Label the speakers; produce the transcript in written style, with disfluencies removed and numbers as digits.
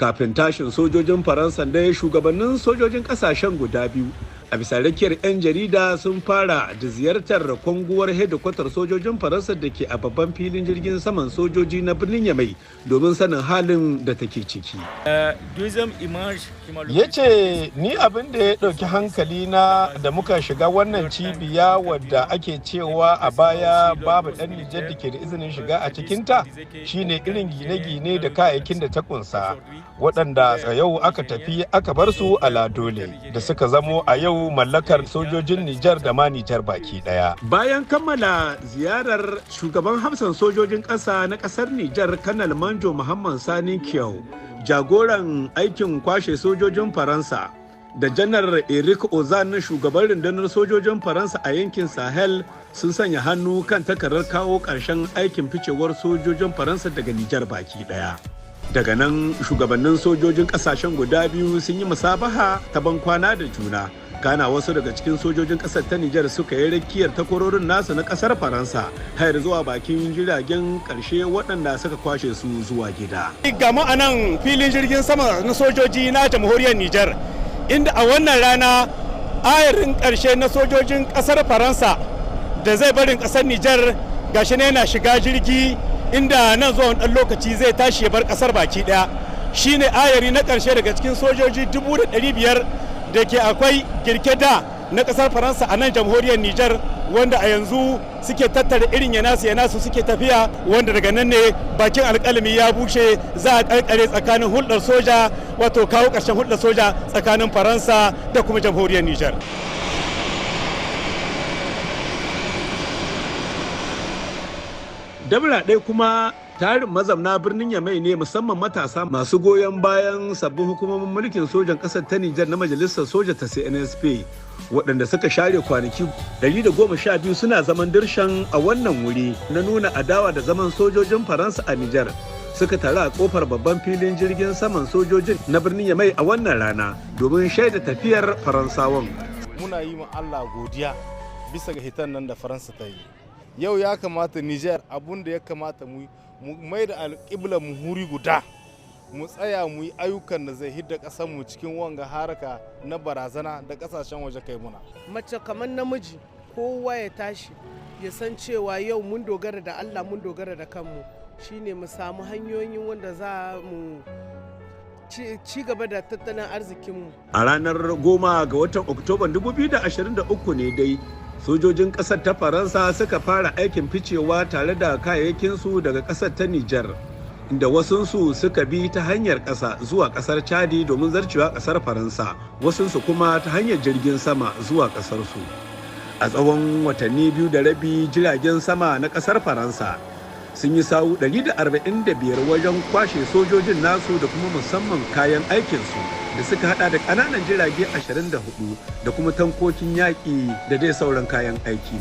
Speaker 1: Kafin tashin sojojin Faransa dai shugabannin sojojin kasashen guda biyu a bisa rakiyar 'yan jarida sun fara da ziyartar kwanguwar hedikwatar sojojin Faransa da ke a babban filin jirgin saman sojoji na birnin Yamai domin sanin halin da take ciki.
Speaker 2: Ya ce ni abin da ya ɗauki hankali na da muka shiga wannan cibiya wadda ake cewa a baya babu ɗan Nijar da ke da izinin shiga a cikinta shine irin gine-gine da kayayyakin da ta kunsa waɗanda a yau aka tafi aka bar su a ladole da suka zamo a yau mallakar sojojin Nijar da ma Nijar baki daya.
Speaker 1: Bayan kammala ziyarar shugaban hafsan sojojin ƙasa na ƙasar Nijar Kanal Manjo Muhammad Sani Kyau, jagoran aikin kwashe sojojin Faransa da janar Eric Ozan shugaban rundunar sojojin Faransa a yankin Sahel sun sanya hannu kan takardar kawo ƙarshen aikin ficewar sojojin Faransa daga Nijar baki daya. Daga nan shugabannin sojojin ƙasashen guda biyu sun yi musabaha ta bankwana da juna. Kana wasu daga cikin sojojin ƙasar ta Nijar suka yi rakiyar takwarorin nasu na ƙasar Faransa har zuwa bakin jiragen ƙarshe waɗanda suka kwashe su zuwa gida.
Speaker 3: Gama a nan filin jirgin sama na sojoji na jamhuriyar Nijar, inda a wannan rana ayarin ƙarshe na sojojin ƙasar Faransa da zai barin ƙasar Nijar gashi ne yana shiga jirgi inda nan zuwa ɗan lokaci zai tashi ya bar ƙasar baki ɗaya. Shine ayari na ƙarshe daga cikin sojoji 500,000 da ke akwai girke da na kasar Faransa a nan jamhuriyar Nijar, wanda a yanzu suke tattara irin yanasu suke tafiya, wanda daga nan ne bakin alkalami ya bushe za a karkare tsakanin hulɗar soja, wato kawo ƙarshen hulɗar soja tsakanin Faransa da kuma jamhuriyar Nijar.
Speaker 1: Dabra ɗaya kuma tarin mazamna birnin Yamai ne musamman matasa masu goyon bayan sabbin hukumomin mulkin sojan ƙasar ta Nijar na majalisar soja ta CNSP waɗanda suka share kwanaki 112 suna zaman dirshan a wannan wuri na nuna adawa da zaman sojojin Faransa a Nijar suka taru a kofar babban filin jirgin saman sojojin na birnin Yamai a wannan rana domin shaida tafiyar Faransawan.
Speaker 4: Muna yi ma Allah godiya bisa ga hitan nan da Faransa ta yi. Yau ya kamata Nijar abun da ya kamata mu mai da alƙiblar mu huri guda, mu tsaya mu yi ayyukan da zai hidda ƙasar mu cikin wanga haraka na barazana da ƙasashen waje kai muna.
Speaker 5: Mace kamar namiji kowa ya tashi ya san cewa yau mun dogara da Allah, mun dogara da kanmu, shine mu samu hanyoyin wanda za mu ci gaba da tattalin arzikinmu.
Speaker 1: A ranar 10 ga watan Oktoban 2023 ne dai sojojin ƙasar ta Faransa suka fara aikin ficewa tare da kayayyakinsu daga ƙasar ta Nijar, inda wasunsu suka bi ta hanyar ƙasa zuwa ƙasar Chadi domin zarcewa ƙasar Faransa, wasunsu kuma ta hanyar jirgin sama zuwa ƙasarsu. A tsawon watanni 2 da rabi jiragen sama na ƙasar Faransa sun yi sawu 145 wajen kwashe sojojin nasu da kuma musamman kayan aikinsu da suka hada da ƙananan jirage 24 da kuma tankokin yaƙi da dai sauran kayan aiki.